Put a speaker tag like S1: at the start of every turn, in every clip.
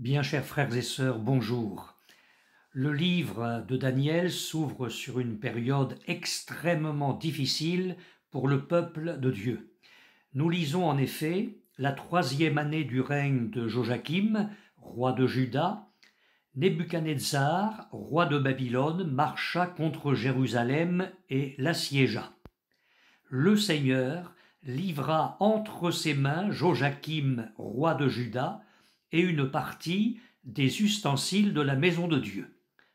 S1: Bien chers frères et sœurs, bonjour. Le livre de Daniel s'ouvre sur une période extrêmement difficile pour le peuple de Dieu. Nous lisons en effet la 3e année du règne de Joachim, roi de Juda. Nebuchadnezzar, roi de Babylone, marcha contre Jérusalem et l'assiégea. Le Seigneur livra entre ses mains Joachim, roi de Juda, et une partie des ustensiles de la maison de Dieu.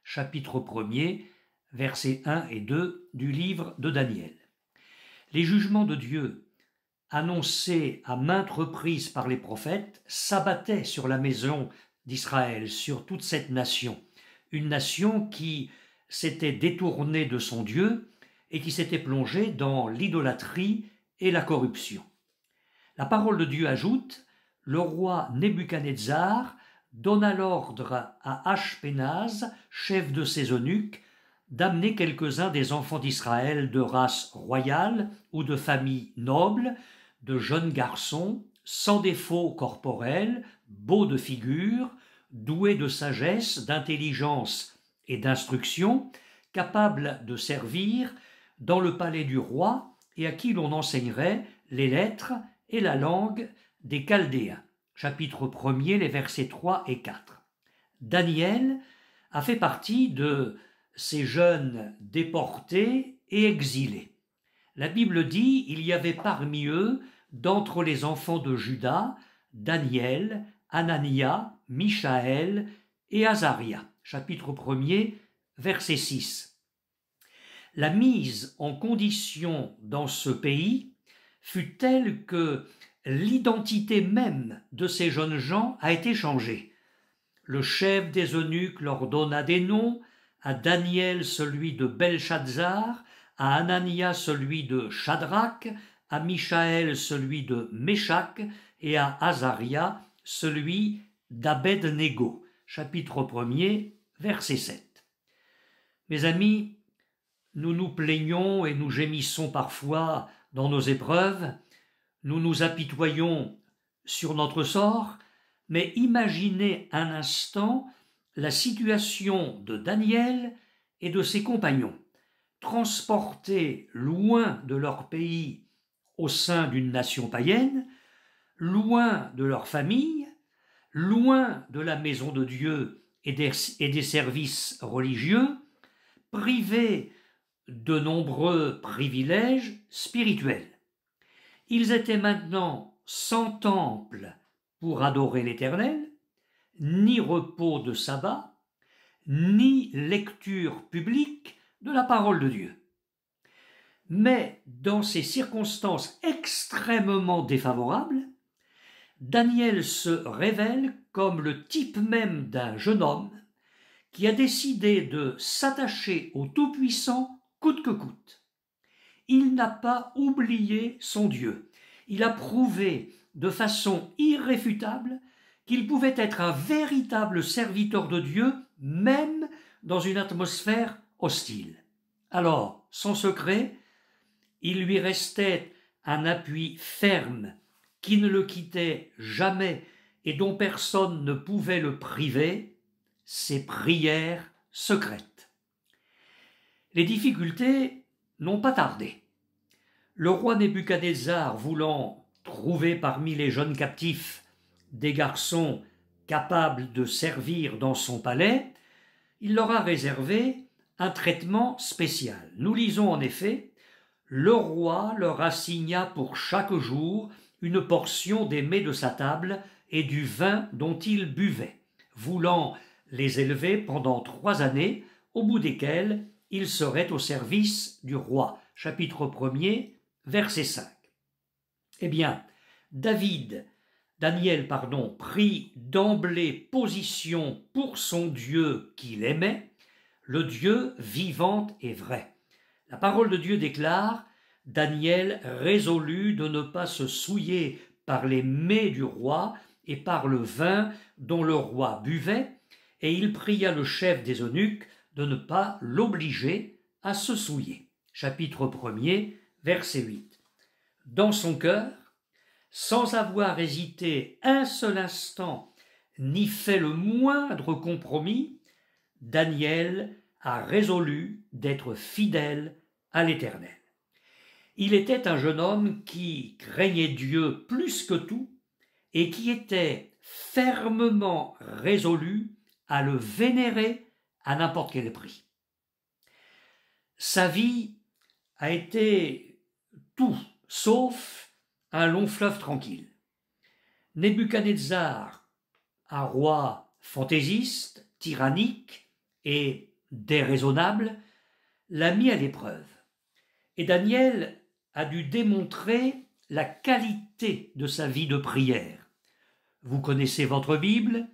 S1: Chapitre 1er, versets 1 et 2 du livre de Daniel. Les jugements de Dieu, annoncés à maintes reprises par les prophètes, s'abattaient sur la maison d'Israël, sur toute cette nation. Une nation qui s'était détournée de son Dieu et qui s'était plongée dans l'idolâtrie et la corruption. La parole de Dieu ajoute: le roi Nebuchadnezzar donna l'ordre à Ashpenaz, chef de ses eunuques, d'amener quelques-uns des enfants d'Israël de race royale ou de famille noble, de jeunes garçons, sans défaut corporel, beaux de figure, doués de sagesse, d'intelligence et d'instruction, capables de servir dans le palais du roi et à qui l'on enseignerait les lettres et la langue des Chaldéens. Chapitre 1er, les versets 3 et 4. Daniel a fait partie de ces jeunes déportés et exilés. La Bible dit: il y avait parmi eux, d'entre les enfants de Juda, Daniel, Anania, Michaël et Azaria. Chapitre 1er, verset 6. La mise en condition dans ce pays fut telle que l'identité même de ces jeunes gens a été changée. Le chef des eunuques leur donna des noms: à Daniel celui de Belshazzar, à Anania celui de Shadrach, à Michaël celui de Méshach et à Azaria celui d'Abed-Négo. Chapitre 1er, verset 7. Mes amis, nous nous plaignons et nous gémissons parfois dans nos épreuves, nous nous apitoyons sur notre sort, mais imaginez un instant la situation de Daniel et de ses compagnons, transportés loin de leur pays au sein d'une nation païenne, loin de leur famille, loin de la maison de Dieu et des services religieux, privés de nombreux privilèges spirituels. Ils étaient maintenant sans temple pour adorer l'Éternel, ni repos de sabbat, ni lecture publique de la parole de Dieu. Mais dans ces circonstances extrêmement défavorables, Daniel se révèle comme le type même d'un jeune homme qui a décidé de s'attacher au Tout-Puissant coûte que coûte. Il n'a pas oublié son Dieu. Il a prouvé de façon irréfutable qu'il pouvait être un véritable serviteur de Dieu, même dans une atmosphère hostile. Alors, son secret, il lui restait un appui ferme qui ne le quittait jamais et dont personne ne pouvait le priver: ses prières secrètes. Les difficultés n'ont pas tardé. Le roi Nebuchadnezzar, voulant trouver parmi les jeunes captifs des garçons capables de servir dans son palais, il leur a réservé un traitement spécial. Nous lisons en effet: le roi leur assigna pour chaque jour une portion des mets de sa table et du vin dont ils buvaient, voulant les élever pendant 3 années, au bout desquelles ils seraient au service du roi. Chapitre 1er, verset 5. Eh bien, Daniel prit d'emblée position pour son Dieu qu'il aimait, le Dieu vivant et vrai. La parole de Dieu déclare: Daniel résolut de ne pas se souiller par les mets du roi et par le vin dont le roi buvait, et il pria le chef des eunuques de ne pas l'obliger à se souiller. Chapitre 1er, verset 8. Dans son cœur, sans avoir hésité un seul instant ni fait le moindre compromis, Daniel a résolu d'être fidèle à l'Éternel. Il était un jeune homme qui craignait Dieu plus que tout et qui était fermement résolu à le vénérer à n'importe quel prix. Sa vie a été tout sauf un long fleuve tranquille. Nebuchadnezzar, un roi fantaisiste, tyrannique et déraisonnable, l'a mis à l'épreuve. Et Daniel a dû démontrer la qualité de sa vie de prière. Vous connaissez votre Bible.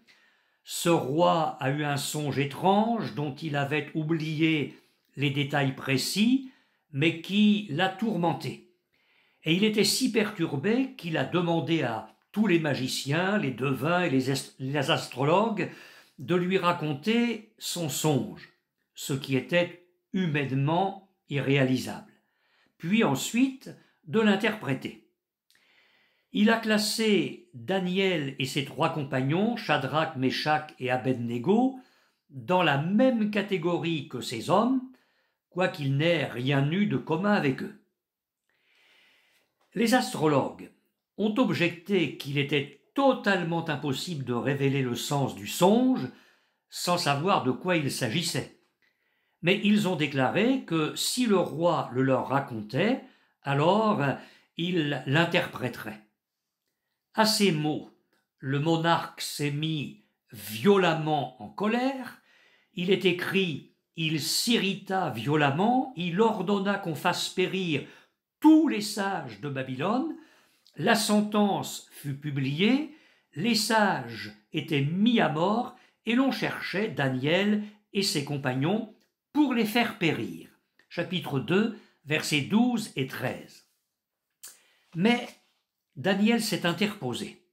S1: Ce roi a eu un songe étrange dont il avait oublié les détails précis, mais qui l'a tourmenté. Et il était si perturbé qu'il a demandé à tous les magiciens, les devins et les astrologues de lui raconter son songe, ce qui était humainement irréalisable, puis ensuite de l'interpréter. Il a classé Daniel et ses 3 compagnons, Shadrach, Meshach et Abednego, dans la même catégorie que ces hommes, quoiqu'il n'ait rien eu de commun avec eux. Les astrologues ont objecté qu'il était totalement impossible de révéler le sens du songe sans savoir de quoi il s'agissait. Mais ils ont déclaré que si le roi le leur racontait, alors il l'interpréterait. À ces mots, le monarque s'est mis violemment en colère. Il est écrit « Il s'irrita violemment, il ordonna qu'on fasse périr tous les sages de Babylone. La sentence fut publiée, les sages étaient mis à mort et l'on cherchait Daniel et ses compagnons pour les faire périr. » Chapitre 2, versets 12 et 13. Mais Daniel s'est interposé.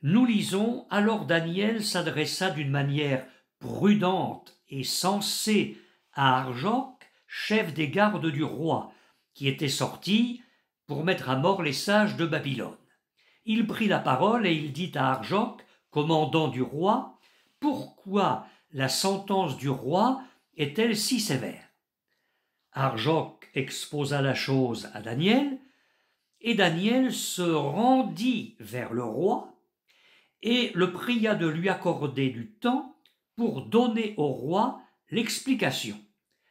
S1: Nous lisons « Alors Daniel s'adressa d'une manière prudente et sensée à Arjoc, chef des gardes du roi, qui était sorti pour mettre à mort les sages de Babylone. Il prit la parole et il dit à Arjoc, commandant du roi, « Pourquoi la sentence du roi est-elle si sévère ?» Arjoc exposa la chose à Daniel, et Daniel se rendit vers le roi et le pria de lui accorder du temps pour donner au roi l'explication.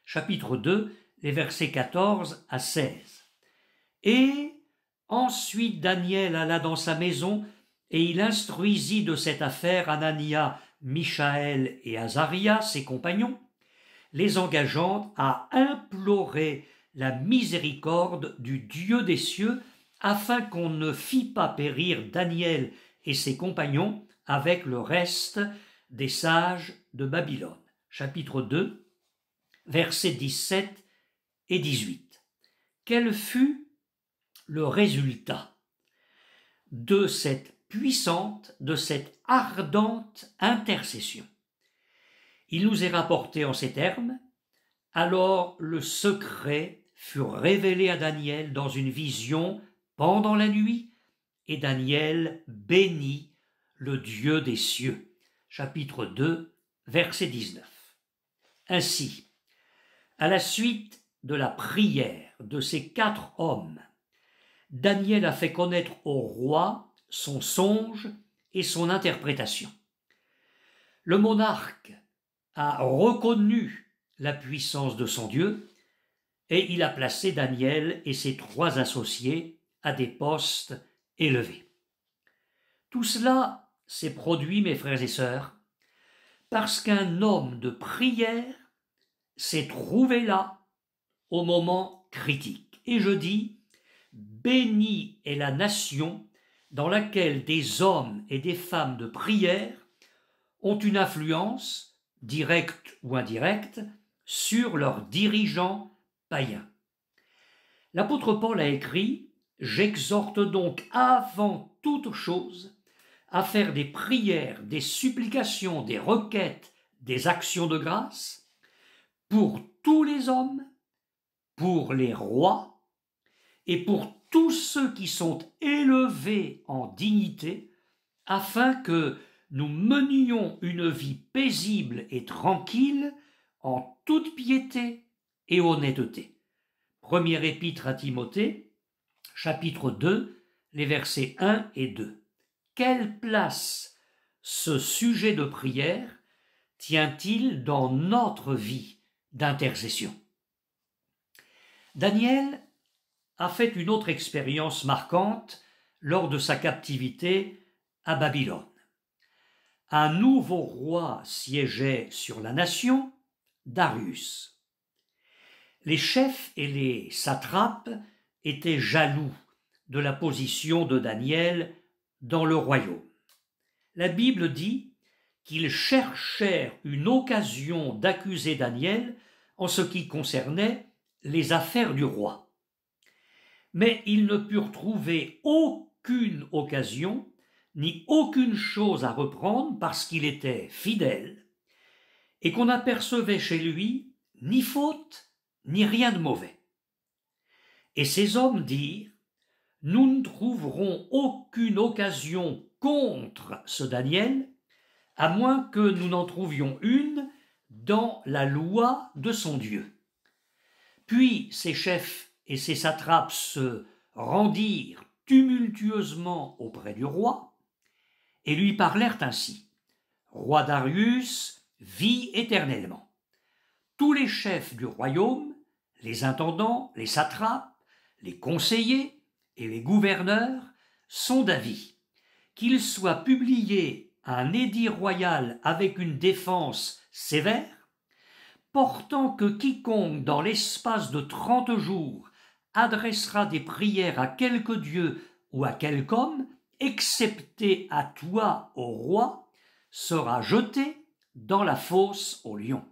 S1: Chapitre 2, les versets 14 à 16. Et ensuite Daniel alla dans sa maison et il instruisit de cette affaire Anania, Michaël et Azaria, ses compagnons, les engageant à implorer la miséricorde du Dieu des cieux afin qu'on ne fît pas périr Daniel et ses compagnons avec le reste des sages de Babylone. Chapitre 2, versets 17 et 18. Quel fut le résultat de cette puissante, de cette ardente intercession? Il nous est rapporté en ces termes: « Alors le secret fut révélé à Daniel dans une vision pendant la nuit, et Daniel bénit le Dieu des cieux. » Chapitre 2, verset 19. Ainsi, à la suite de la prière de ces 4 hommes, Daniel a fait connaître au roi son songe et son interprétation. Le monarque a reconnu la puissance de son Dieu et il a placé Daniel et ses 3 associés à des postes élevés. Tout cela s'est produit, mes frères et sœurs, parce qu'un homme de prière s'est trouvé là au moment critique. Et je dis, bénie est la nation dans laquelle des hommes et des femmes de prière ont une influence, directe ou indirecte, sur leurs dirigeants païens. L'apôtre Paul a écrit « J'exhorte donc avant toute chose à faire des prières, des supplications, des requêtes, des actions de grâce pour tous les hommes, pour les rois et pour tous ceux qui sont élevés en dignité, afin que nous menions une vie paisible et tranquille en toute piété et honnêteté. Première épître à Timothée, chapitre 2, les versets 1 et 2. Quelle place ce sujet de prière tient-il dans notre vie d'intercession? Daniel a fait une autre expérience marquante lors de sa captivité à Babylone. Un nouveau roi siégeait sur la nation, Darius. Les chefs et les satrapes étaient jaloux de la position de Daniel dans le royaume. La Bible dit qu'ils cherchèrent une occasion d'accuser Daniel en ce qui concernait les affaires du roi. Mais ils ne purent trouver aucune occasion ni aucune chose à reprendre parce qu'il était fidèle et qu'on n'apercevait chez lui ni faute ni rien de mauvais. Et ces hommes dirent: nous ne trouverons aucune occasion contre ce Daniel, à moins que nous n'en trouvions une dans la loi de son Dieu. Puis ces chefs et ces satrapes se rendirent tumultueusement auprès du roi et lui parlèrent ainsi: Roi Darius, vis éternellement. Tous les chefs du royaume, les intendants, les satrapes, les conseillers et les gouverneurs sont d'avis qu'il soit publié un édit royal avec une défense sévère, portant que quiconque dans l'espace de 30 jours adressera des prières à quelque dieu ou à quelque homme, excepté à toi, ô roi, sera jeté dans la fosse aux lions.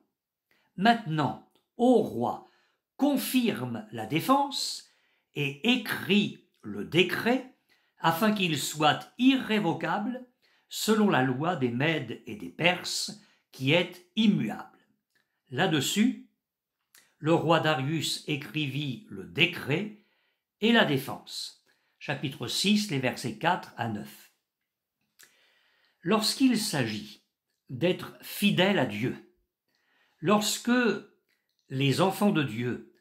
S1: Maintenant, ô roi, confirme la défense et écrit le décret afin qu'il soit irrévocable selon la loi des Mèdes et des Perses qui est immuable. Là-dessus, le roi Darius écrivit le décret et la défense. Chapitre 6, les versets 4 à 9. Lorsqu'il s'agit d'être fidèle à Dieu, lorsque les enfants de Dieu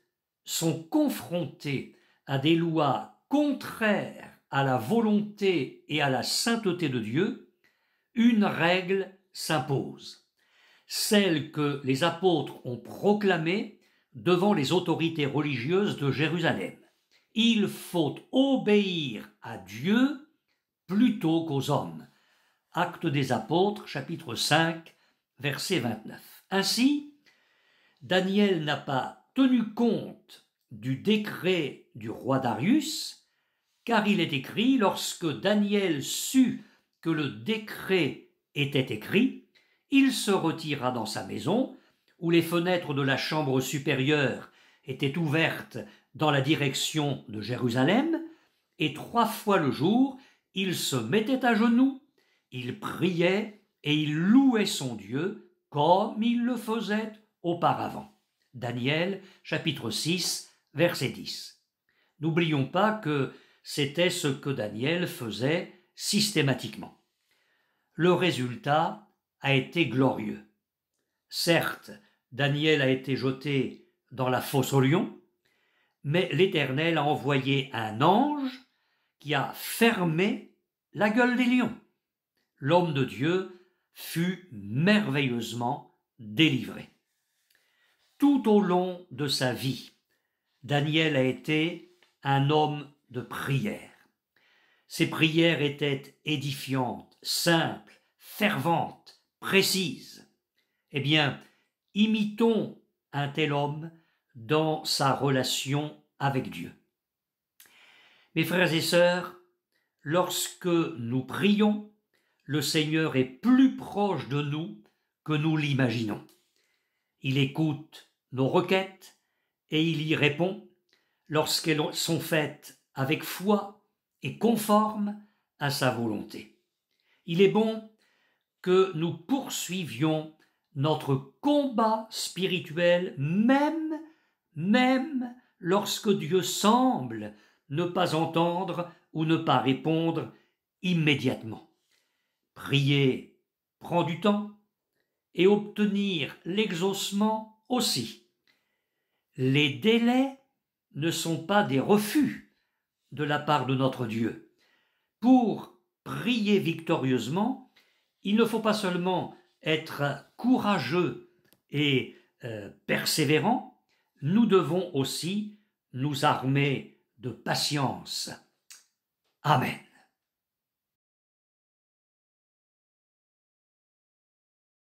S1: sont confrontés à des lois contraires à la volonté et à la sainteté de Dieu, une règle s'impose, celle que les apôtres ont proclamée devant les autorités religieuses de Jérusalem. Il faut obéir à Dieu plutôt qu'aux hommes. Actes des apôtres, chapitre 5, verset 29. Ainsi, Daniel n'a pas tenu compte du décret du roi Darius, car il est écrit: lorsque Daniel sut que le décret était écrit, il se retira dans sa maison, où les fenêtres de la chambre supérieure étaient ouvertes dans la direction de Jérusalem, et 3 fois le jour, il se mettait à genoux, il priait et il louait son Dieu comme il le faisait auparavant. Daniel, chapitre 6, verset 10. N'oublions pas que c'était ce que Daniel faisait systématiquement. Le résultat a été glorieux. Certes, Daniel a été jeté dans la fosse aux lions, mais l'Éternel a envoyé un ange qui a fermé la gueule des lions. L'homme de Dieu fut merveilleusement délivré. Tout au long de sa vie, Daniel a été un homme de prière. Ses prières étaient édifiantes, simples, ferventes, précises. Eh bien, imitons un tel homme dans sa relation avec Dieu. Mes frères et sœurs, lorsque nous prions, le Seigneur est plus proche de nous que nous l'imaginons. Il écoute nos requêtes et il y répond lorsqu'elles sont faites avec foi et conformes à sa volonté. Il est bon que nous poursuivions notre combat spirituel même lorsque Dieu semble ne pas entendre ou ne pas répondre immédiatement. Prier prend du temps et obtenir l'exaucement aussi. Les délais ne sont pas des refus de la part de notre Dieu. Pour prier victorieusement, il ne faut pas seulement être courageux et persévérant, nous devons aussi nous armer de patience. Amen.